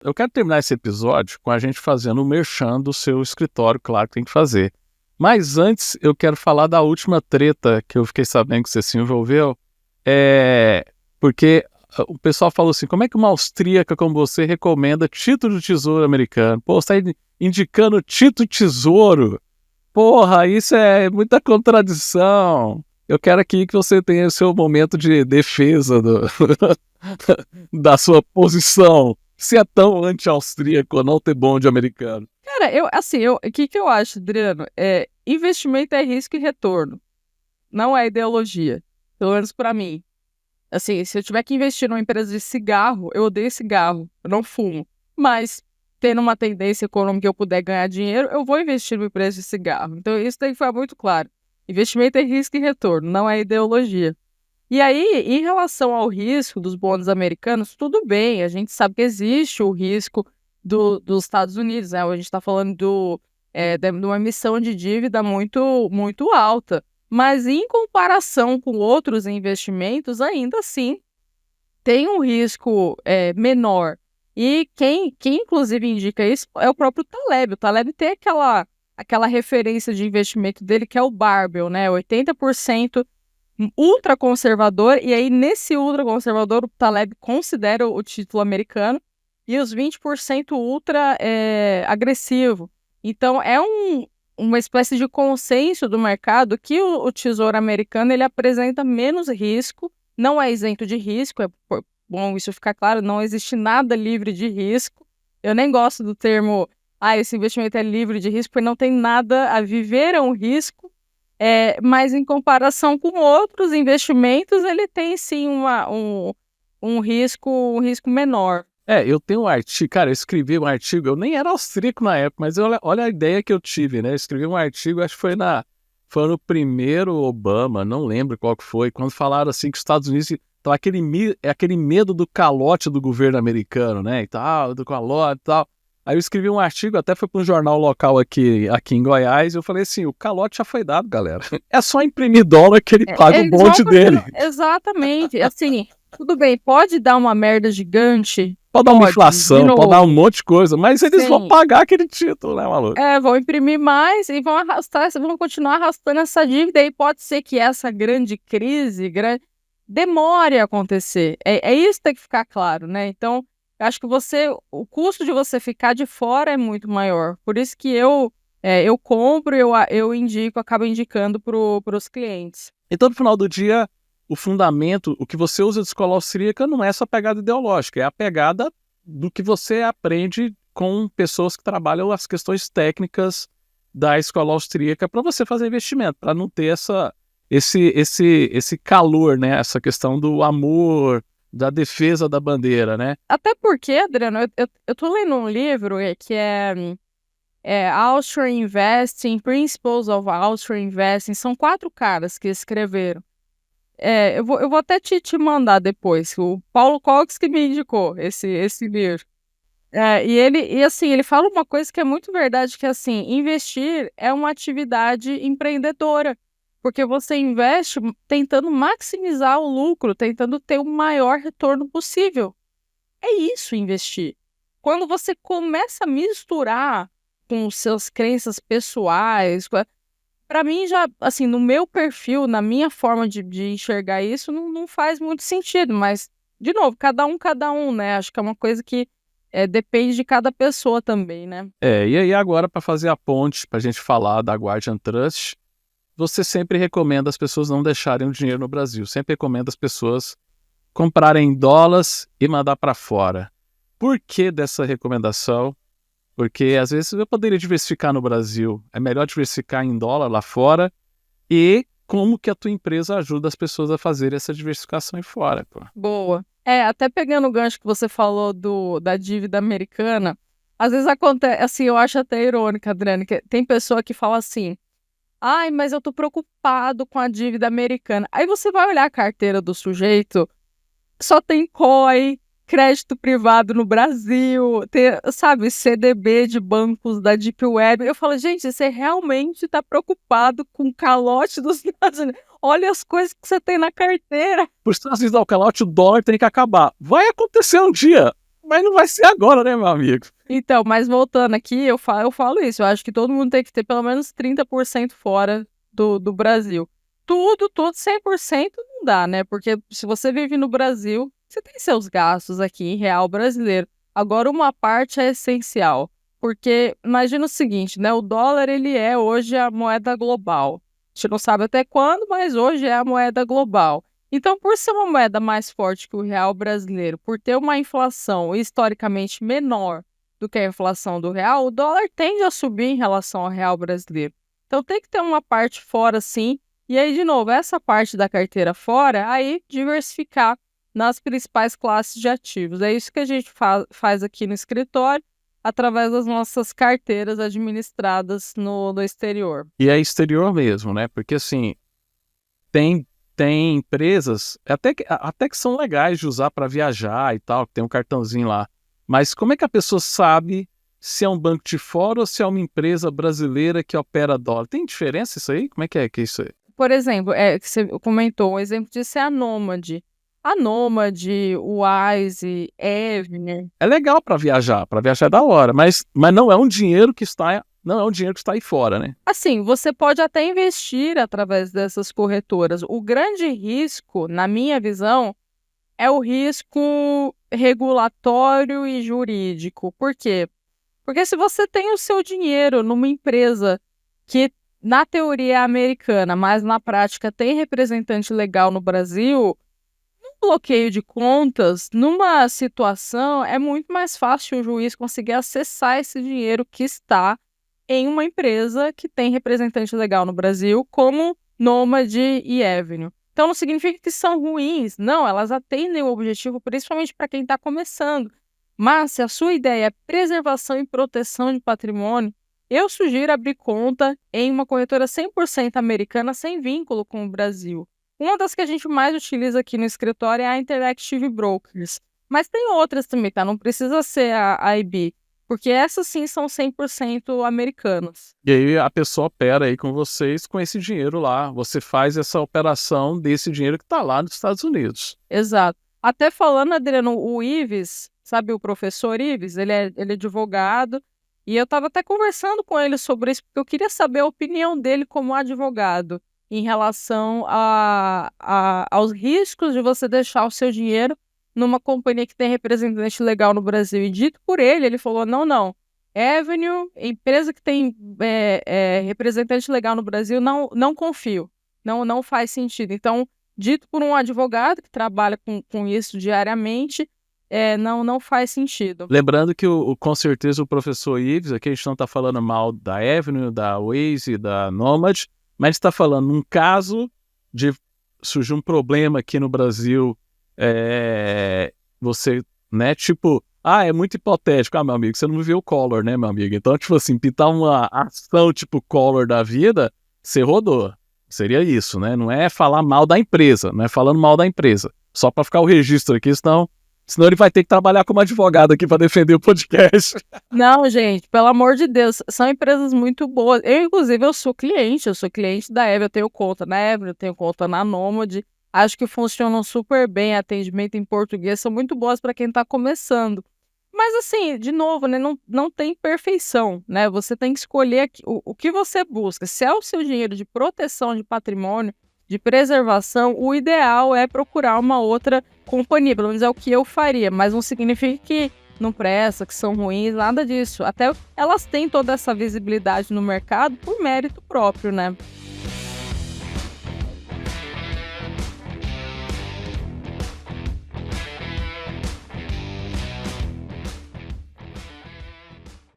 Eu quero terminar esse episódio com a gente fazendo o merchan do seu escritório, claro que tem que fazer. Mas antes, eu quero falar da última treta que eu fiquei sabendo que você se envolveu. Porque o pessoal falou assim, como é que uma austríaca como você recomenda título de tesouro americano? Pô, você está indicando título de tesouro? Porra, isso é muita contradição. Eu quero aqui que você tenha o seu momento de defesa da sua posição. Se é tão anti-austríaco não ter bonde americano. Cara, o que eu acho, Adriano? Investimento é risco e retorno. Não é ideologia. Pelo menos pra mim. Assim, se eu tiver que investir numa empresa de cigarro, eu odeio cigarro. Eu não fumo. Mas, tendo uma tendência econômica e eu puder ganhar dinheiro, eu vou investir numa empresa de cigarro. Então, isso daí foi muito claro. Investimento é risco e retorno, não é ideologia. E aí, em relação ao risco dos bônus americanos, tudo bem, a gente sabe que existe o risco dos Estados Unidos, né? A gente está falando de uma emissão de dívida muito, muito alta. Mas em comparação com outros investimentos, ainda assim, tem um risco menor. E quem inclusive indica isso é o próprio Taleb. O Taleb tem aquela referência de investimento dele que é o Barbell, né? 80% ultraconservador, e aí nesse ultraconservador o Taleb considera o título americano e os 20% ultra agressivo. Então uma espécie de consenso do mercado que o tesouro americano ele apresenta menos risco, não é isento de risco, bom isso ficar claro, não existe nada livre de risco. Eu nem gosto do termo, esse investimento é livre de risco, porque não tem nada a viver, é um risco. Mas em comparação com outros investimentos, ele tem sim um risco menor. Eu tenho um artigo, cara, eu escrevi um artigo, eu nem era austríaco na época, mas olha a ideia que eu tive, né? Eu escrevi um artigo, acho que foi no primeiro Obama, não lembro qual que foi, quando falaram assim que os Estados Unidos estão aquele medo do calote do governo americano, né? E tal, do calote e tal. Aí eu escrevi um artigo, até foi para um jornal local aqui em Goiás, e eu falei assim, o calote já foi dado, galera. É só imprimir dólar que ele paga o bonde dele. Exatamente. Assim, tudo bem, pode dar uma merda gigante. Pode dar uma inflação, pode dar um monte de coisa, mas eles vão pagar aquele título, né, maluco? Vão imprimir mais e vão continuar arrastando essa dívida, e pode ser que essa grande crise demore a acontecer. Isso que tem que ficar claro, né? Então, acho que o custo de você ficar de fora é muito maior. Por isso que eu compro, eu indico, acabo indicando para os clientes. Então, no final do dia, o fundamento, o que você usa de escola austríaca não é essa pegada ideológica, é a pegada do que você aprende com pessoas que trabalham as questões técnicas da escola austríaca para você fazer investimento, para não ter esse calor, né? Essa questão do amor, da defesa da bandeira, né? Até porque, Adriano, eu tô lendo um livro que é Austrian Investing, Principles of Austrian Investing. São 4 caras que escreveram. Eu vou até te mandar depois. O Paulo Cox que me indicou esse livro. Ele fala uma coisa que é muito verdade, que assim, investir é uma atividade empreendedora. Porque você investe tentando maximizar o lucro, tentando ter o maior retorno possível. É isso, investir. Quando você começa a misturar com os seus crenças pessoais, para mim já, assim, no meu perfil, na minha forma de enxergar isso, não faz muito sentido. Mas, de novo, cada um, né? Acho que é uma coisa que depende de cada pessoa também, né? E aí agora, para fazer a ponte, para a gente falar da Guardian Trust, você sempre recomenda as pessoas não deixarem o dinheiro no Brasil. Sempre recomenda as pessoas comprarem dólares e mandar para fora. Por que dessa recomendação? Porque às vezes eu poderia diversificar no Brasil. É melhor diversificar em dólar lá fora. E como que a tua empresa ajuda as pessoas a fazer essa diversificação aí fora? Pô. Boa. Até pegando o gancho que você falou da dívida americana, às vezes acontece, assim, eu acho até irônico, Adriane, que tem pessoa que fala assim, mas eu tô preocupado com a dívida americana. Aí você vai olhar a carteira do sujeito, só tem COI, crédito privado no Brasil, tem, sabe, CDB de bancos da Deep Web. Eu falo, gente, você realmente tá preocupado com o calote dos Estados Unidos? Olha as coisas que você tem na carteira. Por Estados Unidos dar o calote, o dólar tem que acabar. Vai acontecer um dia. Mas não vai ser agora, né, meu amigo? Então, mas voltando aqui, eu falo isso. Eu acho que todo mundo tem que ter pelo menos 30% fora do Brasil. Tudo, 100% não dá, né? Porque se você vive no Brasil, você tem seus gastos aqui em real brasileiro. Agora, uma parte é essencial. Porque imagina o seguinte, né? O dólar, ele é hoje a moeda global. A gente não sabe até quando, mas hoje é a moeda global. Então, por ser uma moeda mais forte que o real brasileiro, por ter uma inflação historicamente menor do que a inflação do real, o dólar tende a subir em relação ao real brasileiro. Então, tem que ter uma parte fora, sim. E aí, de novo, essa parte da carteira fora, aí diversificar nas principais classes de ativos. É isso que a gente faz aqui no escritório, através das nossas carteiras administradas no exterior. E é exterior mesmo, né? Porque, assim, tem empresas até que são legais de usar para viajar e tal, que tem um cartãozinho lá. Mas como é que a pessoa sabe se é um banco de fora ou se é uma empresa brasileira que opera dólar? Tem diferença isso aí? Como é que é isso aí? Por exemplo, que você comentou, um exemplo disso é a Nômade. A Nômade, o Wise, Avenue. É legal para viajar é da hora, mas não é um dinheiro que está aí fora, né? Assim, você pode até investir através dessas corretoras. O grande risco, na minha visão, é o risco regulatório e jurídico. Por quê? Porque se você tem o seu dinheiro numa empresa que, na teoria, é americana, mas na prática tem representante legal no Brasil, um bloqueio de contas, numa situação, é muito mais fácil o juiz conseguir acessar esse dinheiro que está em uma empresa que tem representante legal no Brasil, como Nômade e Avenue. Então, não significa que são ruins. Não, elas atendem o objetivo, principalmente para quem está começando. Mas, se a sua ideia é preservação e proteção de patrimônio, eu sugiro abrir conta em uma corretora 100% americana, sem vínculo com o Brasil. Uma das que a gente mais utiliza aqui no escritório é a Interactive Brokers. Mas tem outras também, tá? Não precisa ser a IB. Porque essas sim são 100% americanas. E aí a pessoa opera aí com vocês com esse dinheiro lá. Você faz essa operação desse dinheiro que está lá nos Estados Unidos. Exato. Até falando, Adriano, o Ives, sabe o professor Ives? Ele é advogado. E eu estava até conversando com ele sobre isso, porque eu queria saber a opinião dele como advogado em relação aos riscos de você deixar o seu dinheiro numa companhia que tem representante legal no Brasil. E dito por ele, ele falou, não. Avenue, empresa que tem representante legal no Brasil, não confio. Não faz sentido. Então, dito por um advogado que trabalha com isso diariamente, não faz sentido. Lembrando que com certeza o professor Ives, aqui a gente não está falando mal da Avenue, da Waze, da Nomad, mas está falando um caso de surgir um problema aqui no Brasil, você, né, tipo, é muito hipotético, meu amigo, você não viveu o Collor, né, meu amigo? Então, tipo assim, pintar uma ação tipo Collor da vida, você rodou. Seria isso, né? Não é falar mal da empresa, não é falando mal da empresa. Só para ficar o registro aqui, senão ele vai ter que trabalhar como advogado aqui para defender o podcast. Não, gente, pelo amor de Deus, são empresas muito boas. Inclusive, eu sou cliente da Avenue, eu tenho conta na Avenue, eu tenho conta na Nômade. Acho que funcionam super bem, atendimento em português, são muito boas para quem está começando. Mas assim, de novo, né, não tem perfeição, né? Você tem que escolher o que você busca. Se é o seu dinheiro de proteção de patrimônio, de preservação, o ideal é procurar uma outra companhia, pelo menos é o que eu faria, mas não significa que não presta, que são ruins, nada disso. Até elas têm toda essa visibilidade no mercado por mérito próprio, né?